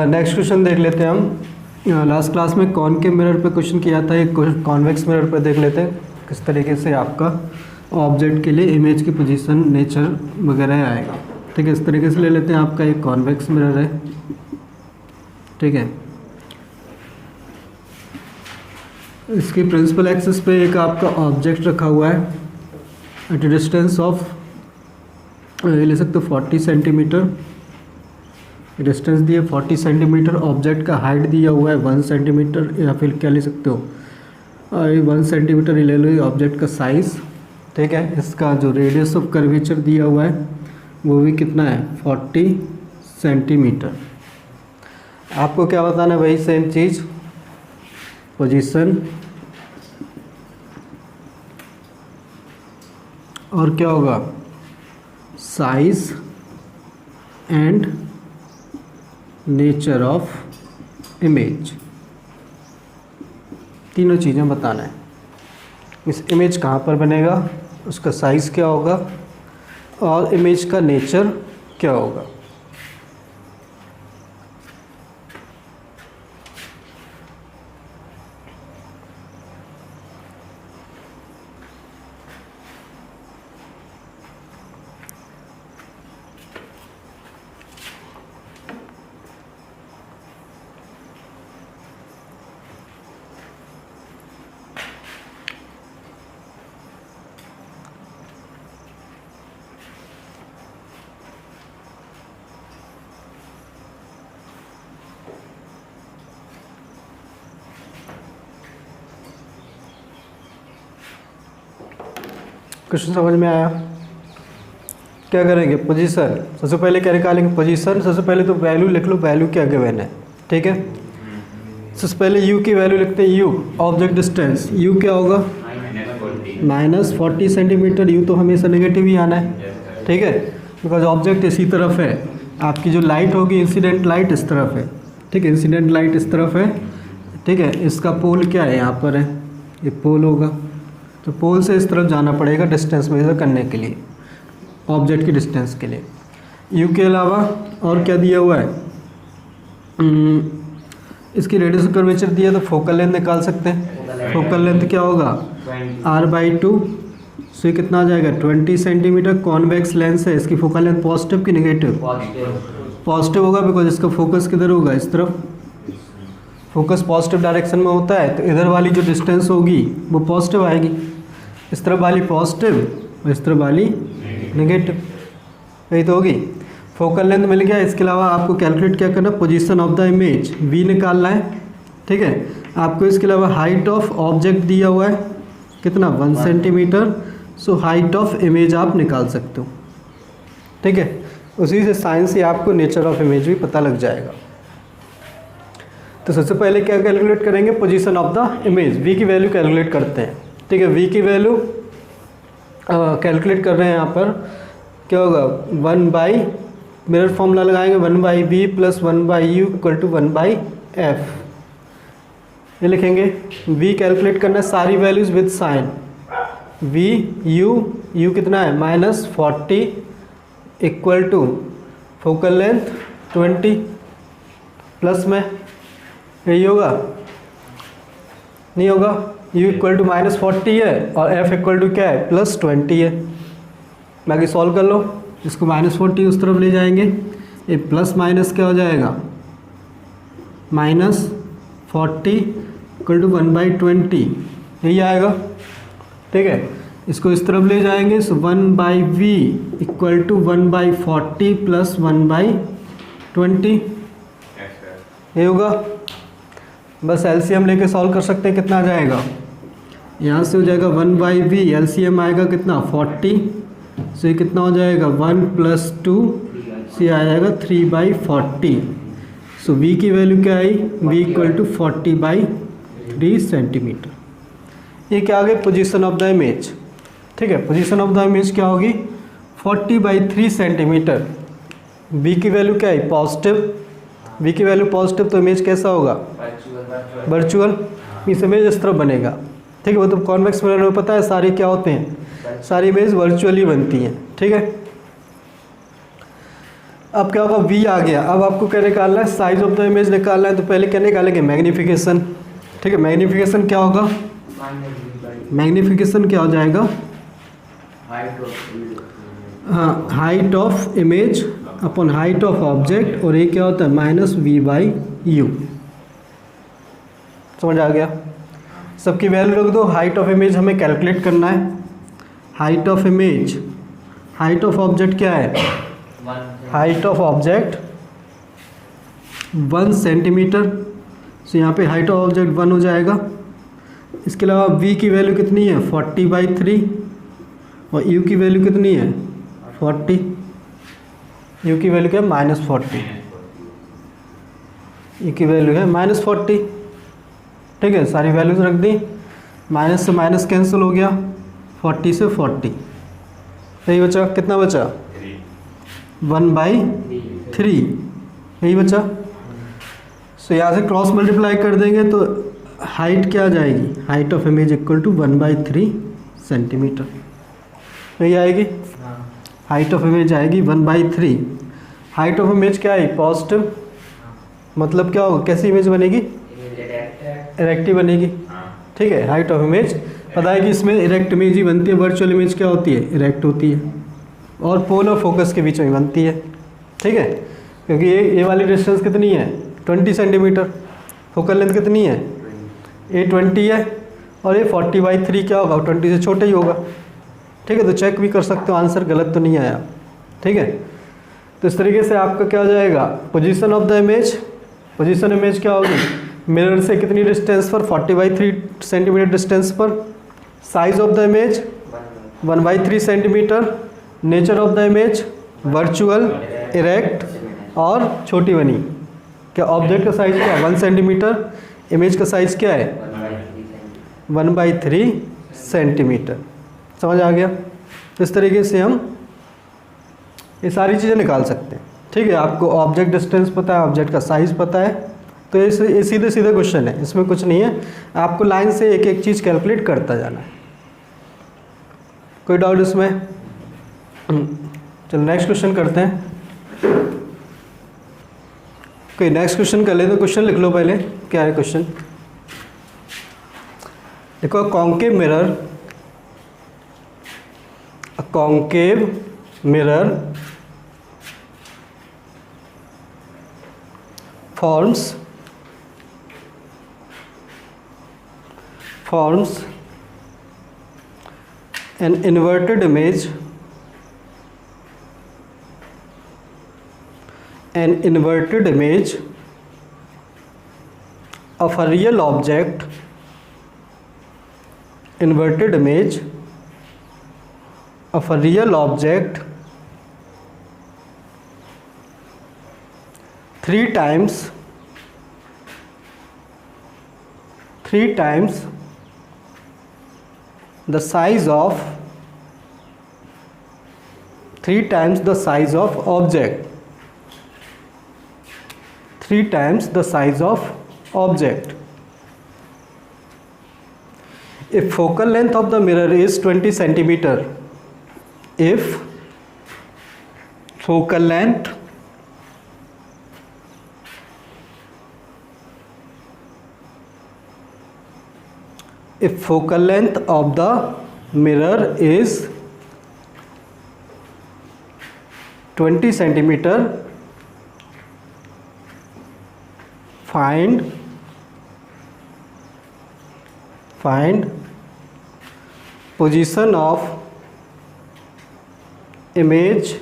Next question देख लेते हैं हम। लास्ट क्लास में कॉनकेव मिरर पे क्वेश्चन किया था, एक कॉन्वेक्स मिरर पे देख लेते हैं किस तरीके से आपका ऑब्जेक्ट के लिए इमेज की पोजीशन, नेचर वगैरह आएगा। ठीक है, इस तरीके से ले लेते हैं। आपका एक कॉन्वेक्स मिरर है, ठीक है। इसकी प्रिंसिपल एक्सिस पे एक आपका ऑब्जेक्ट रखा हुआ है एट डिस्टेंस ऑफ, ले सकते हो 40 सेंटीमीटर। डिस्टेंस दिए 40 सेंटीमीटर। ऑब्जेक्ट का हाइट दिया हुआ है 1 सेंटीमीटर, या फिर क्या ले सकते हो 1 सेंटीमीटर ले लो ऑब्जेक्ट का साइज़, ठीक है। इसका जो रेडियस ऑफ कर्वेचर दिया हुआ है वो भी कितना है 40 सेंटीमीटर। आपको क्या बताना है, वही सेम चीज़, पोजीशन और क्या होगा size and nature of image, तीनों चीज़ें बताना है। इस इमेज कहाँ पर बनेगा, उसका साइज़ क्या होगा और इमेज का नेचर क्या होगा। क्वेश्चन समझ में आया? क्या करेंगे, पोजीशन सबसे पहले क्या निकालेंगे, पोजीशन। सबसे पहले तो वैल्यू लिख लो, वैल्यू क्या गिवन है, ठीक है। सबसे पहले u की वैल्यू लिखते हैं, u ऑब्जेक्ट डिस्टेंस, u क्या होगा -40 सेंटीमीटर। u तो हमेशा नेगेटिव ही आना है, ठीक है, बिकॉज ऑब्जेक्ट इसी तरफ है। आपकी जो लाइट होगी इंसिडेंट लाइट इस तरफ है, ठीक है, इंसिडेंट लाइट इस तरफ है, ठीक है। इसका पोल क्या है, यहाँ पर है, ये पोल होगा, तो पोल से इस तरफ जाना पड़ेगा डिस्टेंस मेजर करने के लिए, ऑब्जेक्ट की डिस्टेंस के लिए। u के अलावा और क्या दिया हुआ है, इसकी रेडियस कर्वेचर दिया, तो फोकल लेंथ निकाल सकते हैं। फोकल लेंथ क्या होगा r/2, सो ये कितना आ जाएगा 20 सेंटीमीटर। कॉन्वेक्स लेंस है, इसकी फोकल लेंथ पॉजिटिव की नेगेटिव, पॉजिटिव होगा, बिकॉज इसका फोकस किधर होगा, इस तरफ। फोकस पॉजिटिव डायरेक्शन में होता है, तो इधर वाली जो डिस्टेंस होगी वो पॉजिटिव आएगी, इस तरफ वाली पॉजिटिव और इस तरफ वाली नेगेटिव, यही तो होगी। फोकल लेंथ मिल गया। इसके अलावा आपको कैलकुलेट क्या करना, position of the image v निकालना है, ठीक है। आपको इसके अलावा हाइट ऑफ ऑब्जेक्ट दिया हुआ है कितना 1 centimetre, so height of image आप निकाल सकते हो, ठीक है। उसी से साइंस से आपको नेचर ऑफ इमेज भी पता लग जाएगा। तो सबसे पहले क्या कैलकुलेट करेंगे, position of the image, v की वैल्यू कैलकुलेट करते हैं, ठीक है। v की वैल्यू कैलकुलेट कर रहे हैं, यहाँ पर क्या होगा 1/, मिरर फॉर्मूला लगाएंगे 1/v + 1/u = 1/f, ये लिखेंगे। v कैलकुलेट करना है सारी values with sign, v u कितना है -40 = फोकल लेंथ 20, प्लस में यही होगा, नहीं होगा, u = -40 है और f = क्या है +20 है। बाकी सॉल्व कर लो, इसको -40 उस तरफ ले जाएंगे, ये प्लस माइनस क्या हो जाएगा -40 = 1/20, यही आएगा, ठीक है। इसको इस तरफ ले जाएंगे, सो 1/v = 1/40 + 1/20, ये होगा। बस एलसीएम लेके सॉल्व कर सकते हैं, कितना आ जाएगा, यहाँ से हो जाएगा 1/v, एलसीएम आएगा कितना 40, सो ये कितना हो जाएगा 1 + 2 से आ जाएगा 3/40। सो v की वैल्यू क्या आई, v = 40/3 सेंटीमीटर। ये क्या आ गई, पोजीशन ऑफ द इमेज, ठीक है। पोजीशन ऑफ द इमेज क्या होगी 40/3 सेंटीमीटर। v की वैल्यू क्या है पॉजिटिव, v की वैल्यू पॉजिटिव, तो इमेज कैसा होगा वर्चुअल, इस इमेज इस तरफ बनेगा, ठीक है। वो तो कॉन्वेक्स मिरर में पता है सारे क्या होते हैं, सारी इमेज वर्चुअली बनती हैं, ठीक है। अब क्या होगा, v आ गया। अब आपको क्या निकालना है, साइज ऑफ द इमेज निकालना है। तो पहले क्या निकालेंगे, मैग्नीफिकेशन। ठीक है, मैग्नीफिकेशन क्या होगा, मैग्नीफिकेशन क्या हो जाएगा, हाँ, height of image upon height of object, और ये क्या होता है -v/u। समझ आ गया। सबकी वैल्यू रख दो। हाइट ऑफ इमेज हमें कैलकुलेट करना है। Height of image, height of object क्या है, हाइट ऑफ ऑब्जेक्ट 1 सेंटीमीटर। तो यहाँ पे हाइट ऑफ ऑब्जेक्ट 1 हो जाएगा। इसके अलावा v की वैल्यू कितनी है, 40/3, और u की वैल्यू कितनी है, 40। u की वैल्यू क्या है, -40। u की वैल्यू है -40। ठीक है, सारी वैल्यूज रख दी। माइनस से माइनस कैंसिल हो गया, 40 से 40, यही बचा। कितना बचा, 1/3, यही बचा। सो यहाँ से क्रॉस मल्टीप्लाई कर देंगे तो हाइट क्या आ जाएगी, height of image equal to 1/3 centimetre, यही आएगी। हाइट ऑफ इमेज आएगी 1/3। हाइट ऑफ इमेज क्या है, पॉजिटिव, मतलब क्या होगा, कैसी इमेज बनेगी, इरेक्टिव बनेगी। ठीक है, हाइट ऑफ इमेज पता है कि इसमें इरेक्ट इमेज ही बनती है। वर्चुअल इमेज क्या होती है, इरेक्ट होती है, और पोल और फोकस के बीच में बनती है। ठीक है, क्योंकि ये वाली डिस्टेंस कितनी है, 20 सेंटीमीटर। फोकल लेंथ कितनी है, ये 20 है, और ये 40/3 क्या होगा, 20 से छोटा ही होगा। ठीक है, तो चेक भी कर सकते हो, आंसर गलत तो नहीं आया। ठीक है, तो इस तरीके से आपका क्या हो जाएगा, position of the image. Position image क्या होगी, मिरर से कितनी डिस्टेंस पर, 40/3 सेंटीमीटर डिस्टेंस पर। Size of the image 1/3 centimetre. Nature of the image virtual, erect और छोटी बनी। क्या ऑब्जेक्ट का साइज क्या है, 1 सेंटीमीटर। इमेज का साइज क्या है, 1/3 सेंटीमीटर। समझ आ गया। इस तरीके से हम ये सारी चीज़ें निकाल सकते हैं। ठीक है, आपको ऑब्जेक्ट डिस्टेंस पता है, ऑब्जेक्ट का साइज़ पता है, तो ये सीधे सीधे क्वेश्चन है, इसमें कुछ नहीं है। आपको लाइन से एक एक चीज़ कैलकुलेट करता जाना है। कोई डाउट इसमें? चलो नेक्स्ट क्वेश्चन करते हैं। कोई नेक्स्ट क्वेश्चन कर ले, तो क्वेश्चन लिख लो पहले, क्या है क्वेश्चन। देखो, concave mirror, concave mirror forms an inverted image of a real object, inverted image of a real object 3 times the size of 3 times the size of object, 3 times the size of object. If focal length of the mirror is 20 centimeter, if focal length of the mirror is 20 centimeter, find position of image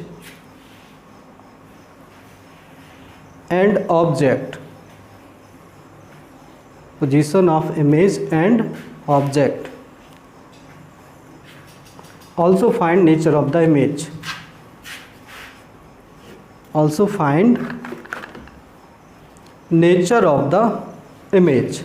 and object, position of image and object. Also find nature of the image. Also find nature of the image.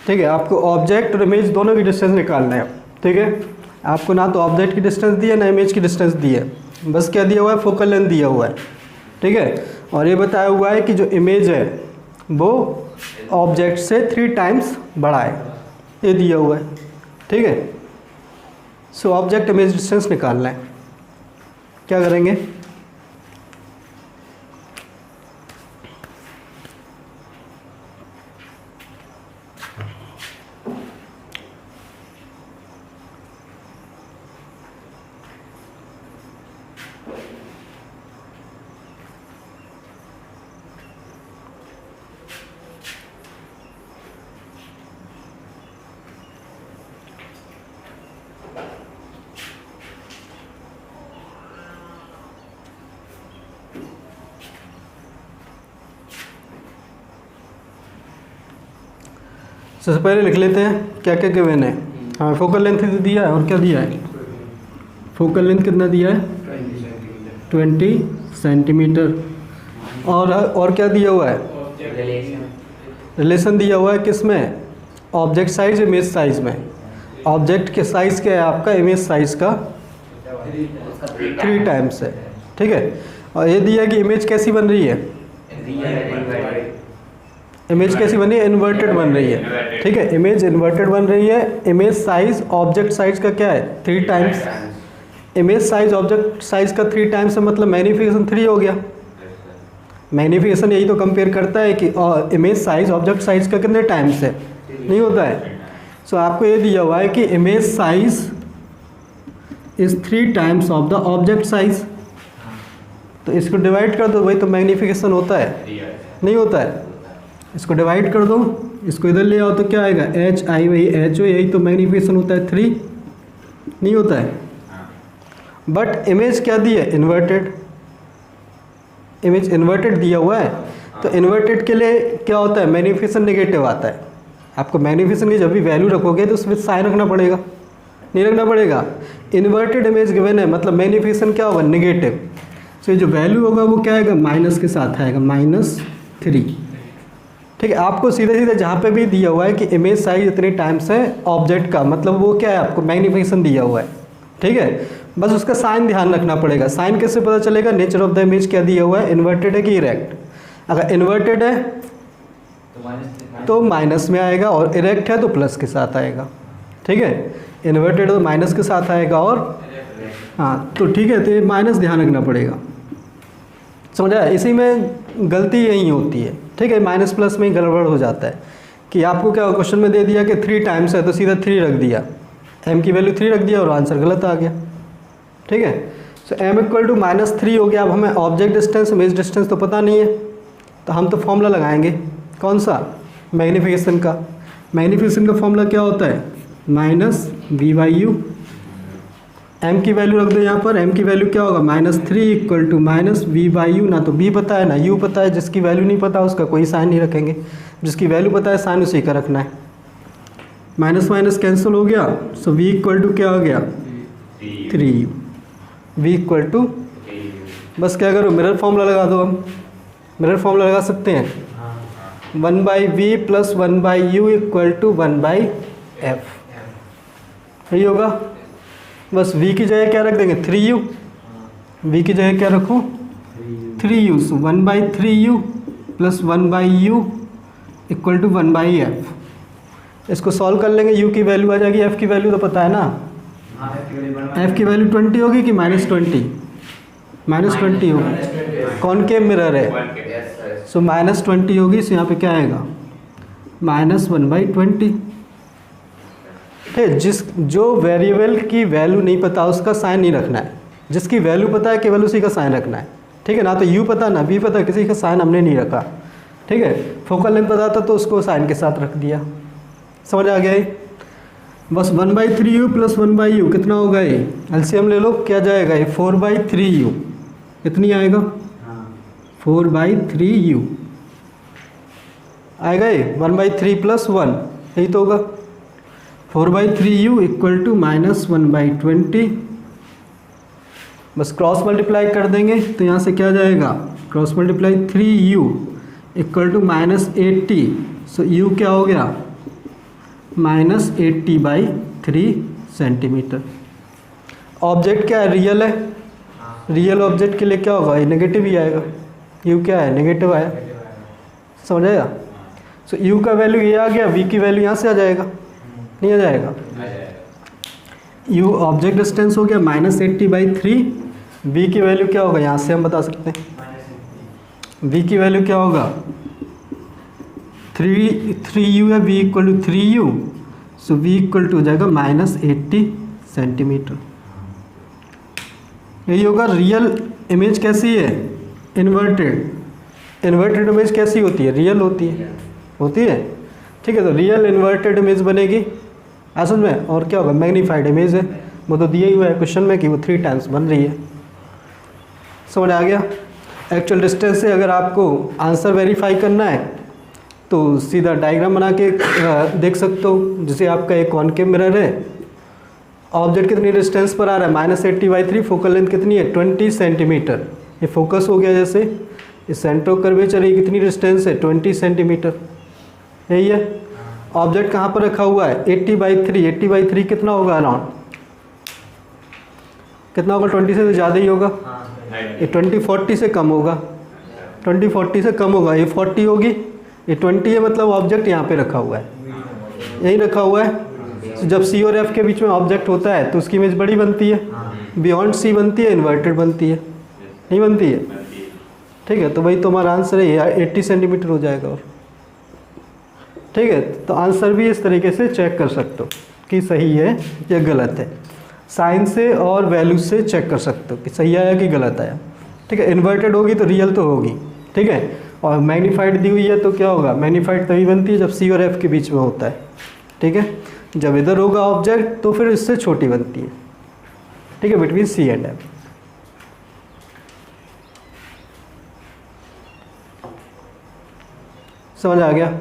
ठीक है, आपको object और image दोनों की distance निकालना है। ठीक है, आपको ना तो ऑब्जेक्ट की डिस्टेंस दी है, ना इमेज की डिस्टेंस दी है, बस क्या दिया हुआ है, फोकल लेंथ दिया हुआ है। ठीक है, और ये बताया हुआ है कि जो इमेज है वो ऑब्जेक्ट से 3 टाइम्स बड़ा है, ये दिया हुआ है। ठीक है, सो ऑब्जेक्ट इमेज डिस्टेंस निकालना है। क्या करेंगे, सबसे पहले लिख लेते हैं क्या क्या गिवन है। हाँ, फोकल लेंथ दिया है और क्या दिया है, फोकल लेंथ कितना दिया है 20 सेंटीमीटर। और क्या दिया हुआ है, रिलेशन दिया हुआ है किसमें, ऑब्जेक्ट साइज इमेज साइज में। ऑब्जेक्ट के साइज क्या है आपका, इमेज साइज का 3 टाइम्स है। ठीक है, और ये दिया कि इमेज कैसी बन रही है, इमेज कैसी बन रही है, इन्वर्टेड बन रही है। ठीक है, इमेज इन्वर्टेड बन रही है। इमेज साइज ऑब्जेक्ट साइज का क्या है 3 times. Image size object size का 3 टाइम्स है, मतलब मैग्नीफिकेशन 3 हो गया। मैग्नीफिकेशन यही तो कंपेयर करता है कि इमेज साइज ऑब्जेक्ट साइज का कितने टाइम्स है, नहीं होता है। सो आपको ये दिया हुआ है कि image size is 3 times of the object size, तो इसको डिवाइड कर दो, वही तो मैग्नीफिकेशन होता है, नहीं होता है। इसको डिवाइड कर दो, इसको इधर ले आओ तो क्या आएगा, एच आई वही एच ओ, यही तो मैग्नीफिकेशन होता है 3, नहीं होता है। बट इमेज क्या दी है, इन्वर्टेड। इमेज इन्वर्टेड दिया हुआ है, तो इन्वर्टेड के लिए क्या होता है, मैग्नीफिकेशन नेगेटिव आता है। आपको मैग्नीफिकेशन की जब भी वैल्यू रखोगे तो उसमें साइन रखना पड़ेगा, नहीं रखना पड़ेगा। इन्वर्टेड इमेज गिवन है मतलब मैग्नीफिकेशन क्या होगा, नेगेटिव। तो ये जो वैल्यू होगा वो क्या आएगा, माइनस के साथ आएगा, -3। ठीक है, आपको सीधे सीधे जहाँ पे भी दिया हुआ है कि इमेज साइज इतने टाइम्स है ऑब्जेक्ट का, मतलब वो क्या है, आपको मैग्नीफिकेशन दिया हुआ है। ठीक है, बस उसका साइन ध्यान रखना पड़ेगा। साइन कैसे पता चलेगा, नेचर ऑफ द इमेज क्या दिया हुआ है, इन्वर्टेड है कि इरेक्ट। अगर इन्वर्टेड है तो माइनस में आएगा, और इरेक्ट है तो प्लस के साथ आएगा। ठीक है, इन्वर्टेड तो माइनस के साथ आएगा, और हाँ तो ठीक है, तो ये माइनस ध्यान रखना पड़ेगा, समझा। इसी में गलती यही होती है। ठीक है, माइनस प्लस में ही गड़बड़ हो जाता है कि आपको क्या क्वेश्चन में दे दिया कि 3 टाइम्स है तो सीधा 3 रख दिया, m की वैल्यू 3 रख दिया और आंसर गलत आ गया। ठीक है, सो m = -3 हो गया। अब हमें ऑब्जेक्ट डिस्टेंस इमेज डिस्टेंस तो पता नहीं है, तो हम तो फॉर्मूला लगाएंगे, कौन सा, मैग्नीफिकेशन का। मैग्नीफिकेशन का फॉर्मूला क्या होता है, -v/u। m की वैल्यू रख दो यहाँ पर, m की वैल्यू क्या होगा, -3 = -v/u। ना तो b पता है ना u पता है, जिसकी वैल्यू नहीं पता उसका कोई साइन नहीं रखेंगे, जिसकी वैल्यू पता है साइन उसी का रखना है। माइनस माइनस कैंसिल हो गया, सो v = क्या हो गया, 3u। v = बस क्या करो, मिरर फॉर्मूला लगा दो। हम मिरर फॉर्मूला लगा सकते हैं, 1/v + 1/u = 1/f, यही होगा। बस v की जगह क्या रख देंगे, 3u। v की जगह क्या रखो, 3u। सो 1/3u + 1/u = 1/f। इसको सॉल्व कर लेंगे, u की वैल्यू आ जाएगी, f की वैल्यू तो पता है ना, f की वैल्यू 20 होगी कि -20, -20 होगी, कॉनकेव मिरर है, सो -20 होगी। सो यहाँ पे क्या आएगा, -1/20। ठीक, जो वेरिएबल की वैल्यू नहीं पता उसका साइन नहीं रखना है, जिसकी वैल्यू पता है केवल उसी का साइन रखना है। ठीक है, ना तो u पता ना v पता, किसी का साइन हमने नहीं रखा। ठीक है, फोकल लेंथ पता था तो उसको साइन के साथ रख दिया, समझ आ गया ये। बस 1/3u + 1/u कितना होगा, ये एलसीएम ले लो, क्या जाएगा ये 4/3u, कितनी आएगा, 4/3u आएगा ये, 1/3 + 1 यही तो होगा। 4/3u = -1/20। बस क्रॉस मल्टीप्लाई कर देंगे तो यहाँ से क्या जाएगा, क्रॉस मल्टीप्लाई 3u = -80। सो u क्या हो गया, -80/3 सेंटीमीटर। ऑब्जेक्ट क्या है, रियल है, रियल ऑब्जेक्ट के लिए क्या होगा, ये नेगेटिव ही आएगा, यू क्या है, नेगेटिव आया, समझ आएगा। सो यू का वैल्यू ये आ गया, वी की वैल्यू यहाँ से आ जाएगा, नहीं आ जाएगा। यू ऑब्जेक्ट डिस्टेंस हो गया -80/3, वी की वैल्यू क्या होगा, यहाँ से हम बता सकते हैं, वी की वैल्यू क्या होगा 3u है, v equal to 3u, so v equal to हो जाएगा -80 सेंटीमीटर। यही होगा। रियल इमेज कैसी है, इन्वर्टेड, इन्वर्टेड इमेज कैसी होती है, रियल होती है, होती है, ठीक है। तो रियल इन्वर्टेड इमेज बनेगी असल में, और क्या होगा, मैग्नीफाइड इमेज है, वो तो दिया ही हुआ है क्वेश्चन में कि वो 3 टाइम्स बन रही है। समझ आ गया। एक्चुअल डिस्टेंस से अगर आपको आंसर वेरीफाई करना है तो सीधा डायग्राम बना के देख सकते हो। जैसे आपका एक कॉनकेव मिरर है, ऑब्जेक्ट कितनी डिस्टेंस पर आ रहा है, -80/3, फोकल लेंथ कितनी है 20 सेंटीमीटर, ये फोकस हो गया। जैसे इस सेंटर ऑफ कर्वेचर ये कितनी डिस्टेंस है 20 सेंटीमीटर, यही है। ऑब्जेक्ट कहाँ पर रखा हुआ है 80/3, 80/3 कितना होगा, अराउंड कितना होगा, 20 से तो ज़्यादा ही होगा, ये 20-40 से कम होगा, 20-40 से कम होगा, ये 40 होगी, ये 20 है, मतलब ऑब्जेक्ट यहाँ पे रखा हुआ है, यही रखा हुआ है। तो जब सी और एफ के बीच में ऑब्जेक्ट होता है तो उसकी इमेज बड़ी बनती है, बियॉन्ड सी बनती है, इन्वर्टेड बनती है, नहीं बनती है, ठीक है। तो वही तो हमारा आंसर है, 80 सेंटीमीटर हो जाएगा। और ठीक है, तो आंसर भी इस तरीके से चेक कर सकते हो कि सही है या गलत है, साइन से और वैल्यू से चेक कर सकते हो कि सही आया कि गलत आया, ठीक है। इन्वर्टेड होगी तो रियल तो होगी, ठीक है। और मैग्नीफाइड दी हुई है तो क्या होगा, मैग्नीफाइड तभी बनती है जब सी और एफ के बीच में होता है, ठीक है। जब इधर होगा ऑब्जेक्ट तो फिर इससे छोटी बनती है, ठीक है, बिटवीन सी एंड एफ। समझ आ गया।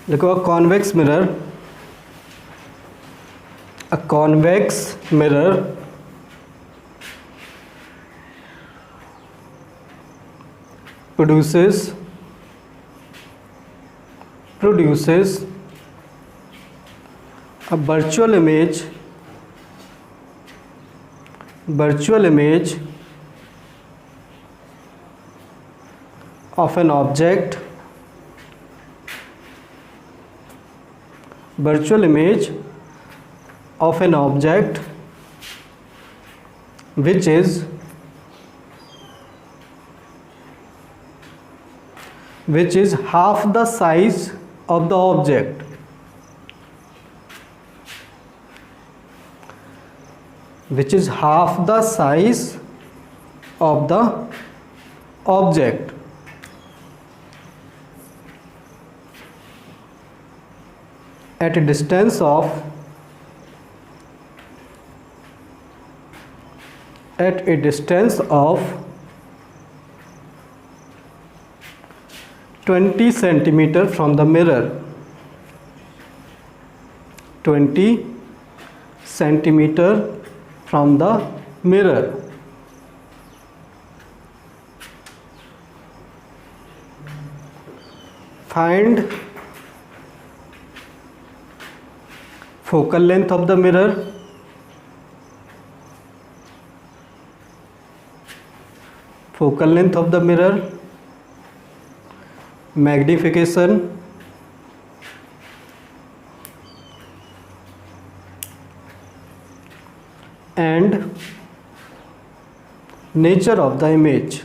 देखो, a convex mirror produces a virtual image of an object, which is half the size of the object, at a distance of 20 centimeter from the mirror, 20 centimeter from the mirror. Find focal length of the mirror, magnification, and nature of the image,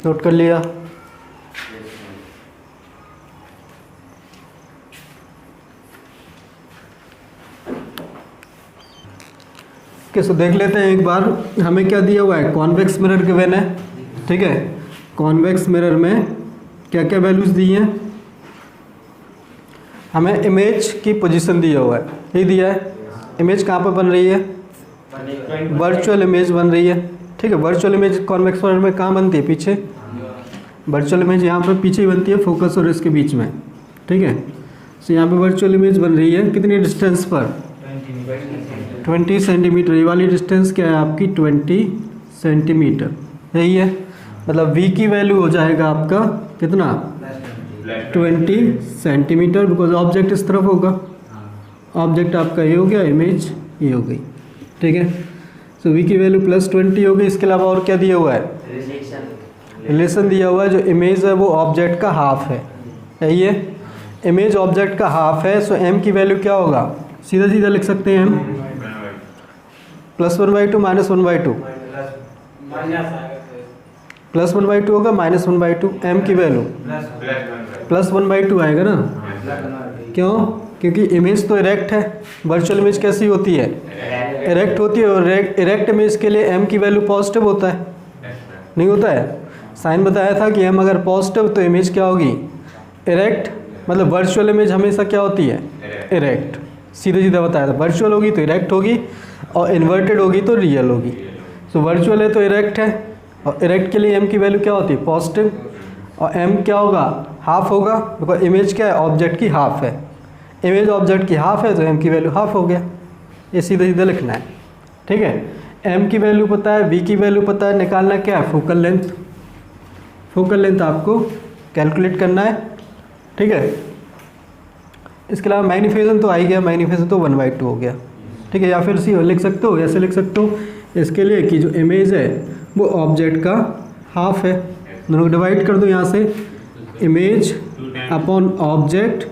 note कर लिया। सो देख लेते हैं एक बार, हमें क्या दिया हुआ है, कॉन्वेक्स मिरर गिवन है, ठीक है। कॉन्वेक्स मिरर में क्या क्या वैल्यूज दी हैं, हमें इमेज की पोजीशन दिया हुआ है, ये दिया है। इमेज कहाँ पर बन रही है, वर्चुअल इमेज बन रही है, ठीक है। वर्चुअल इमेज कॉन्वेक्स मिरर में कहाँ बनती है, पीछे वर्चुअल इमेज यहाँ पर पीछे बनती है फोकस और इसके बीच में, ठीक है। तो यहाँ पे वर्चुअल इमेज बन रही है कितनी डिस्टेंस पर, 20 सेंटीमीटर। ये वाली डिस्टेंस क्या है आपकी 20 सेंटीमीटर, यही है। मतलब v की वैल्यू हो जाएगा आपका कितना 20 सेंटीमीटर, बिकॉज ऑब्जेक्ट इस तरफ होगा। ऑब्जेक्ट आपका ये हो गया, इमेज ये हो गई, ठीक है। सो v की वैल्यू +20 हो गई। इसके अलावा और क्या दिया हुआ है, रिलेशन दिया हुआ है। जो इमेज है वो ऑब्जेक्ट का हाफ है, यही है। इमेज ऑब्जेक्ट का हाफ है, सो m की वैल्यू क्या होगा, सीधा सीधा लिख सकते हैं m +1/2 -1/2 +1/2 होगा -1/2। m की वैल्यू +1/2 आएगा ना, क्यों, क्योंकि इमेज तो इरेक्ट है। वर्चुअल इमेज कैसी होती है, इरेक्ट होती है, और इरेक्ट इमेज के लिए m की वैल्यू पॉजिटिव होता है, नहीं होता है। साइन बताया था कि m अगर पॉजिटिव तो इमेज क्या होगी, इरेक्ट। मतलब वर्चुअल इमेज हमेशा क्या होती है, इरेक्ट। सीधे सीधा बताया था, वर्चुअल होगी तो इरेक्ट होगी और इन्वर्टेड होगी तो रियल होगी। सो वर्चुअल है तो इरेक्ट है, और इरेक्ट के लिए m की वैल्यू क्या होती है, पॉजिटिव। और m क्या होगा, हाफ होगा, बिकॉज इमेज क्या है, ऑब्जेक्ट की हाफ है। इमेज ऑब्जेक्ट की हाफ है तो m की वैल्यू हाफ हो गया। ये सीधा सीधा लिखना है, ठीक है। m की वैल्यू पता है, v की वैल्यू पता है, निकालना क्या है, फोकल लेंथ। फोकल लेंथ आपको कैलकुलेट करना है, ठीक है। इसके अलावा मैग्नीफिकेशन तो आ ही गया, मैग्नीफिकेशन तो 1/2 हो गया, ठीक है। या फिर सी लिख सकते हो, ऐसे लिख सकते हो इसके लिए कि जो इमेज है वो ऑब्जेक्ट का हाफ है। दोनों को डिवाइड कर दो यहाँ से, image upon object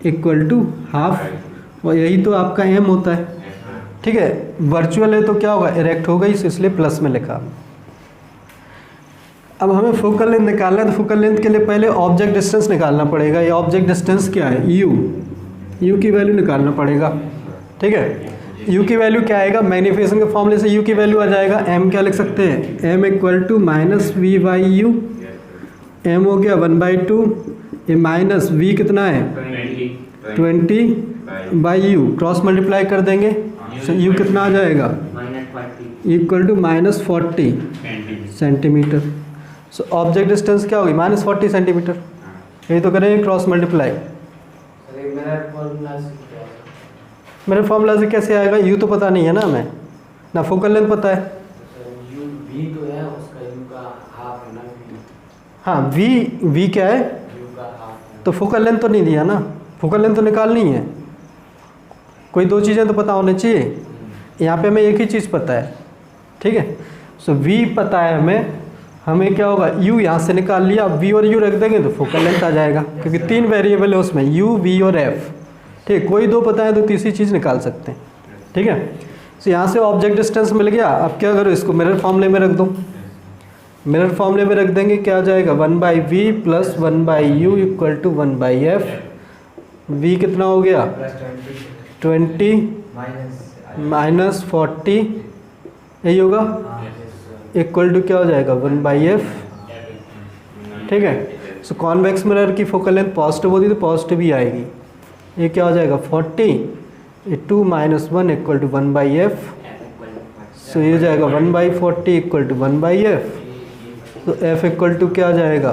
equal to half, और यही तो आपका m होता है, ठीक है। वर्चुअल है तो क्या होगा, इरेक्ट होगा, इसलिए प्लस में लिखा। अब हमें फोकल लेंथ निकालना है, तो फोकल लेंथ के लिए पहले ऑब्जेक्ट डिस्टेंस निकालना पड़ेगा। ये ऑब्जेक्ट डिस्टेंस क्या है, u की वैल्यू निकालना पड़ेगा, ठीक है। u की वैल्यू क्या आएगा, मैग्नीफिकेशन के फॉर्मूले से u की वैल्यू आ जाएगा, m क्या लिख सकते हैं, m = -v/u। m हो गया 1/2, ये माइनस v कितना है 20/u, क्रॉस मल्टीप्लाई कर देंगे तो u कितना आ जाएगा, = -40 सेंटीमीटर। सो ऑब्जेक्ट डिस्टेंस क्या होगी, -40 सेंटीमीटर। यही तो करेंगे क्रॉस मल्टीप्लाई। मेरे फॉर्मूला से कैसे आएगा, u तो पता नहीं है ना हमें, ना फोकल लेंथ पता है। हाँ v क्या है, तो फोकल लेंथ तो नहीं दिया ना, फोकल लेंथ तो निकालनी है। कोई दो चीज़ें तो पता होनी चाहिए, यहाँ पे हमें एक ही चीज़ पता है, ठीक है। सो v पता है हमें क्या होगा, u यहाँ से निकाल लिया, v और u रख देंगे तो फोकल लेंथ आ जाएगा, क्योंकि 3 वेरिएबल है उसमें, u, v और f, ठीक है। कोई दो पता है तो तीसरी चीज़ निकाल सकते हैं, ठीक है। तो यहाँ से ऑब्जेक्ट डिस्टेंस मिल गया। अब क्या करो, इसको मिरर फॉर्मूले में रख दो। मिरर फॉर्मूले में रख देंगे, क्या आ जाएगा, 1/v + 1/u = 1/f। v कितना हो गया 20 - 40, यही होगा, इक्वल टू क्या हो जाएगा 1/f, ठीक है। सो कॉन्वेक्स मिरर की फोकल लेंथ पॉजिटिव होती तो पॉजिटिव ही आएगी। ये क्या हो जाएगा 40, 2 - 1 = 1/f। सो ये हो जाएगा 1/40 = 1/f। तो f इक्वल टू क्या आ जाएगा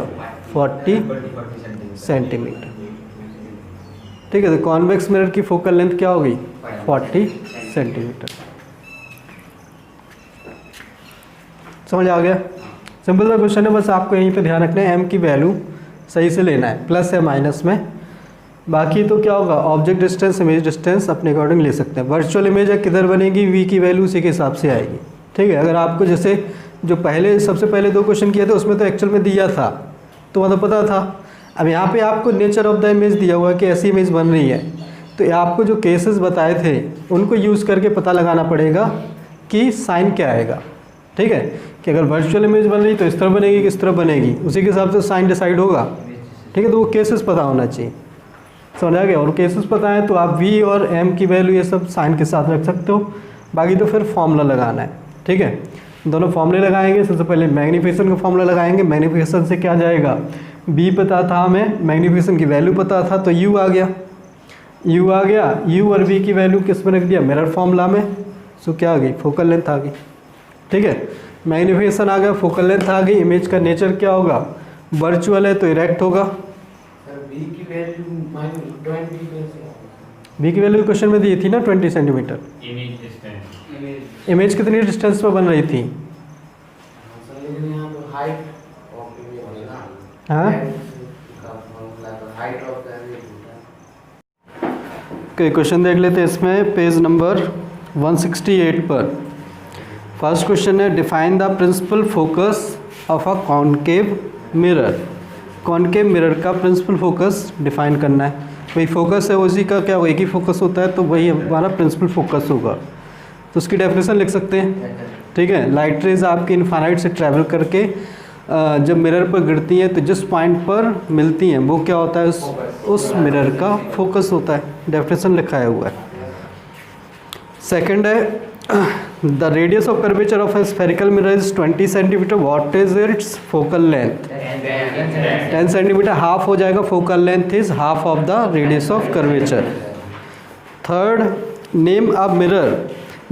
40 सेंटीमीटर, ठीक है। तो कॉन्वेक्स मिरर की फोकल लेंथ क्या होगी 40 सेंटीमीटर। समझ आ गया, सिंपल सा क्वेश्चन है, बस आपको यहीं पे ध्यान रखना है, m की वैल्यू सही से लेना है, प्लस या माइनस में। बाकी तो क्या होगा, ऑब्जेक्ट डिस्टेंस, इमेज डिस्टेंस अपने अकॉर्डिंग ले सकते हैं। वर्चुअल इमेज है किधर बनेगी, v की वैल्यू उसी के हिसाब से आएगी, ठीक है। अगर आपको जैसे जो सबसे पहले 2 क्वेश्चन किए थे उसमें तो एक्चुअल में दिया था तो मतलब पता था। अब यहाँ पे आपको नेचर ऑफ द इमेज दिया हुआ है कि ऐसी इमेज बन रही है, तो आपको जो केसेस बताए थे उनको यूज़ करके पता लगाना पड़ेगा कि साइन क्या आएगा, ठीक है। कि अगर वर्चुअल इमेज बन रही तो इस तरह बनेगी, किस तरह बनेगी, उसी के हिसाब से साइन डिसाइड होगा, ठीक है। तो वो केसेस पता होना चाहिए, समझ आ गया। और केसेस पता है तो आप v और m की वैल्यू ये सब साइन के साथ रख सकते हो। बाकी तो फिर फॉर्मूला लगाना है, ठीक है। दोनों फॉर्मूले लगाएंगे। सबसे पहले मैग्नीफिकेशन का फॉर्मूला लगाएंगे। मैग्नीफिकेशन से क्या जाएगा, b पता था हमें, मैग्नीफिकेशन की वैल्यू पता था तो u आ गया, u आ गया। u और v की वैल्यू किस में रख दिया, मिरर फॉर्मूला में। सो क्या आ गई, फोकल लेंथ आ गई, ठीक है। मैग्नीफिकेशन आ गया, फोकल लेंथ आ गई। इमेज का नेचर क्या होगा, वर्चुअल है तो इरेक्ट होगा। बी की वैल्यू -20 बी की वैल्यू क्वेश्चन में दी थी ना 20 सेंटीमीटर। इमेज कितनी डिस्टेंस पर बन रही थी? हाँ क्वेश्चन देख लेते हैं इसमें पेज नंबर 168 पर। फर्स्ट क्वेश्चन है define the principal focus of a concave mirror. Concave mirror का प्रिंसिपल फोकस डिफाइन करना है। वही फोकस है उसी का क्या एक ही फोकस होता है तो वही हमारा प्रिंसिपल फोकस होगा। तो उसकी डेफिनेशन लिख सकते हैं। ठीक है, लाइट रेज आपकी इनफाइनाइट से ट्रैवल करके जब मिरर पर गिरती हैं तो जिस पॉइंट पर मिलती हैं वो क्या होता है उस मिरर का फोकस होता है। डेफिनेशन लिखाया हुआ है। सेकंड है the radius of curvature of A spherical mirror is 20 centimetre. What is it's focal length? 10 centimetre. Half हो जाएगा, focal length is half of the radius of curvature. Third, name a mirror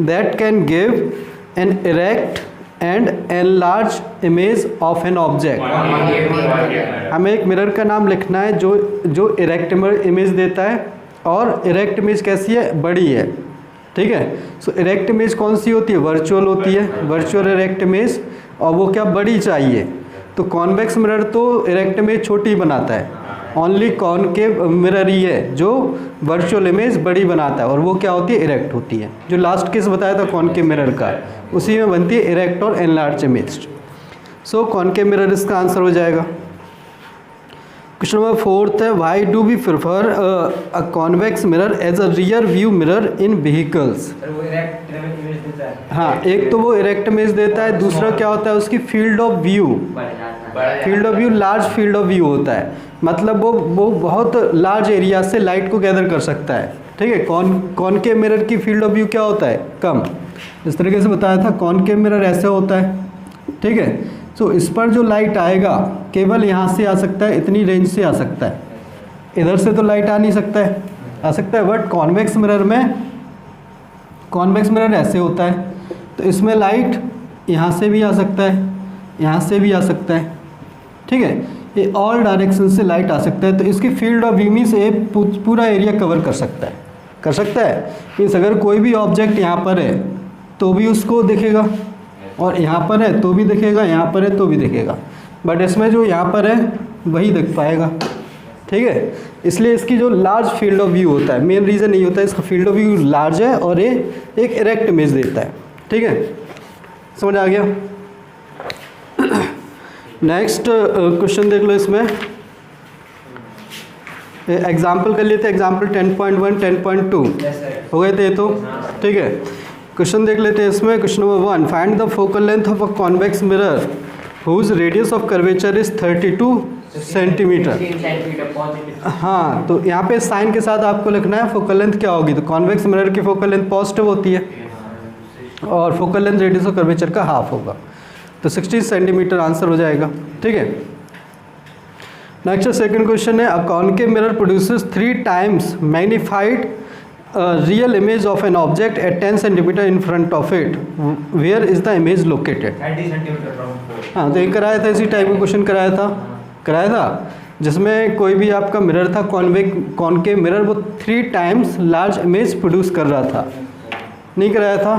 that can give an erect and enlarge image of an object. हमें एक mirror का नाम लिखना है जो erect image देता है, और इरेक्ट इमेज कैसी है? बड़ी है। ठीक है, सो इरेक्ट इमेज कौन सी होती है? वर्चुअल होती है, वर्चुअल इरेक्ट इमेज। और वो क्या बड़ी चाहिए? तो कॉन्वेक्स मिरर तो इरेक्ट इमेज छोटी बनाता है, ओनली कॉनकेव मिरर ही है जो वर्चुअल इमेज बड़ी बनाता है, और वो क्या होती है? इरेक्ट होती है। जो लास्ट केस बताया था कॉनकेव मिरर का, उसी में बनती है इरेक्ट और enlarge image. So concave mirror इसका आंसर हो जाएगा। क्वेश्चन नंबर 4 है why do we prefer a convex mirror as a rear view mirror in vehicles. हाँ, एक तो वो इरेक्ट इमेज देता है, दूसरा क्या होता है उसकी field of view. Field of view large field of view होता है, मतलब वो बहुत लार्ज एरिया से लाइट को गैदर कर सकता है। ठीक है, कॉनकेव मिरर की फील्ड ऑफ व्यू क्या होता है? कम। इस तरीके से बताया था कॉनकेव मिरर ऐसे होता है। ठीक है, सो इस पर जो लाइट आएगा केवल यहाँ से आ सकता है, इतनी रेंज से आ सकता है, इधर से तो लाइट आ नहीं सकता है, आ सकता है। बट कॉन्वेक्स मिरर में, कॉन्वेक्स मिरर ऐसे होता है तो इसमें लाइट यहाँ से भी आ सकता है, यहाँ से भी आ सकता है। ठीक है, ये ऑल डायरेक्शन से लाइट आ सकता है, तो इसकी फील्ड ऑफ व्यू मीन्स ये पूरा एरिया कवर कर सकता है, कर सकता है। मीन्स अगर कोई भी ऑब्जेक्ट यहाँ पर है तो भी उसको दिखेगा, और यहाँ पर है तो भी दिखेगा, यहाँ पर है तो भी दिखेगा। बट इसमें जो यहाँ पर है वही दिख पाएगा। ठीक है, इसलिए इसकी जो लार्ज फील्ड ऑफ व्यू होता है, मेन रीज़न यही होता है इसका फील्ड ऑफ व्यू लार्ज है और ये एक इरेक्ट इमेज देता है। ठीक है, समझ आ गया। नेक्स्ट क्वेश्चन देख लो, इसमें एग्जाम्पल कर लेते हैं। एग्जाम्पल 10.1 10.2 हो गए थे तो। ठीक है, क्वेश्चन देख लेते हैं इसमें। Question number 1 find the focal length of a convex mirror whose radius of curvature is 32 centimetre. हाँ, तो यहाँ पे साइन के साथ आपको लिखना है फोकल लेंथ क्या होगी। तो कॉन्वेक्स मिरर की फोकल लेंथ पॉजिटिव होती है और focal length radius of curvature का हाफ होगा, तो 60 सेंटीमीटर आंसर हो जाएगा। ठीक है, नेक्स्ट सेकंड क्वेश्चन है a concave mirror produces 3 times magnified real image of an object at 10 centimetre in front of it, where is the image located. हाँ, तो ये कराया था, इसी टाइप का क्वेश्चन कराया था जिसमें कोई भी आपका मिरर था कॉनकेव मिरर, वो 3 टाइम्स लार्ज इमेज प्रोड्यूस कर रहा था। नहीं कराया था?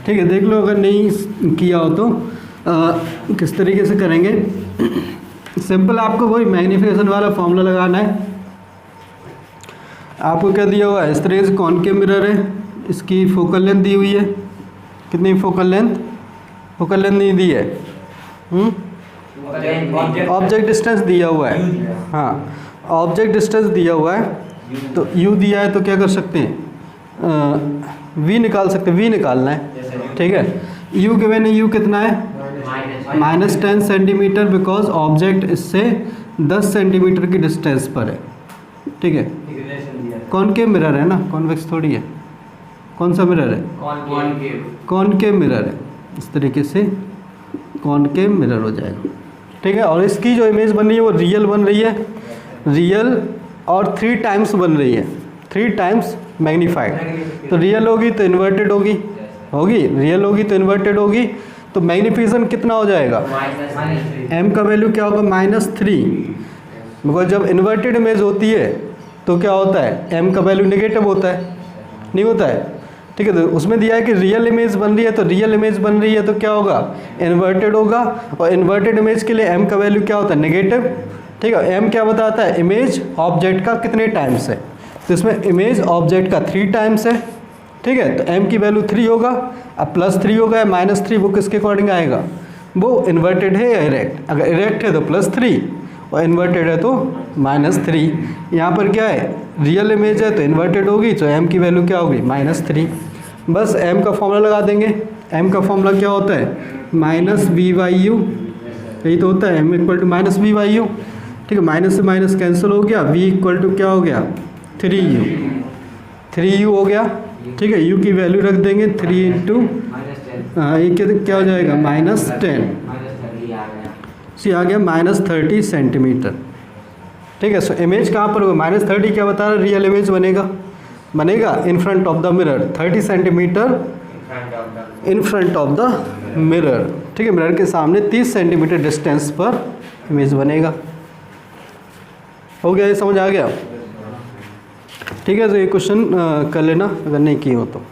ठीक है, देख लो अगर नहीं किया हो तो किस तरीके से करेंगे। सिंपल आपको वही मैग्नीफिकेशन वाला फॉर्मूला लगाना है। आपको क्या दिया हुआ है, इस तरीके से कॉनकेव मिरर है, इसकी फोकल लेंथ दी हुई है। कितनी फोकल लेंथ? फोकल लेंथ नहीं दी है, ऑब्जेक्ट डिस्टेंस दिया हुआ है। हाँ, ऑब्जेक्ट डिस्टेंस दिया हुआ है, तो u दिया है तो क्या कर सकते हैं, v निकाल सकते हैं, v निकालना है। ठीक है, u गिवन है, u कितना है? -10 सेंटीमीटर, बिकॉज ऑब्जेक्ट इससे 10 सेंटीमीटर की डिस्टेंस पर है। ठीक है, कॉनकेव मिरर है ना, कॉन्वेक्स थोड़ी है। कौन सा मिरर है? कॉनकेव मिरर है। इस तरीके से कॉनकेव मिरर हो जाएगा। ठीक है, और इसकी जो इमेज बन रही है वो रियल बन रही है, रियल, और 3 टाइम्स बन रही है, 3 टाइम्स मैग्नीफाइड। तो रियल होगी तो इन्वर्टेड होगी, रियल होगी तो इन्वर्टेड होगी। तो मैग्नीफिकेशन कितना हो जाएगा, m का वैल्यू क्या होगा -3, बिकॉज जब इन्वर्टेड इमेज होती है तो क्या होता है, m का वैल्यू नेगेटिव होता है, नहीं होता है, ठीक है। तो उसमें दिया है कि रियल इमेज बन रही है, तो रियल इमेज बन रही है तो क्या होगा, इन्वर्टेड होगा, और इन्वर्टेड इमेज के लिए m का वैल्यू क्या होता है, नेगेटिव, ठीक है। m क्या बताता है, इमेज ऑब्जेक्ट का कितने टाइम्स है, तो इसमें इमेज ऑब्जेक्ट का 3 टाइम्स है, ठीक है। तो m की वैल्यू 3 होगा, अब +3 होगा या -3, वो किसके अकॉर्डिंग आएगा, वो इन्वर्टेड है या इरेक्ट, अगर इरेक्ट है तो +3 और इन्वर्टेड है तो -3। यहाँ पर क्या है, रियल इमेज है तो इन्वर्टेड होगी, तो m की वैल्यू क्या होगी, -3। बस m का फॉर्मूला लगा देंगे, m का फॉर्मूला क्या होता है, -v/u, यही तो होता है, m = -v/u, ठीक है। माइनस से माइनस कैंसिल हो गया, v = क्या हो गया, 3u हो गया, ठीक है। u की वैल्यू रख देंगे 3 × ये क्या हो जाएगा, -10, सी आ गया -30 सेंटीमीटर, ठीक है। सो इमेज कहाँ पर होगा, -30 क्या बता रहा है, रियल इमेज बनेगा इन front of the mirror, 30 centimetre in front of the mirror, ठीक है। मिरर के सामने 30 सेंटीमीटर डिस्टेंस पर इमेज बनेगा। हो गया, ये समझ आ गया, ठीक है। तो ये क्वेश्चन कर लेना अगर नहीं किए हो तो।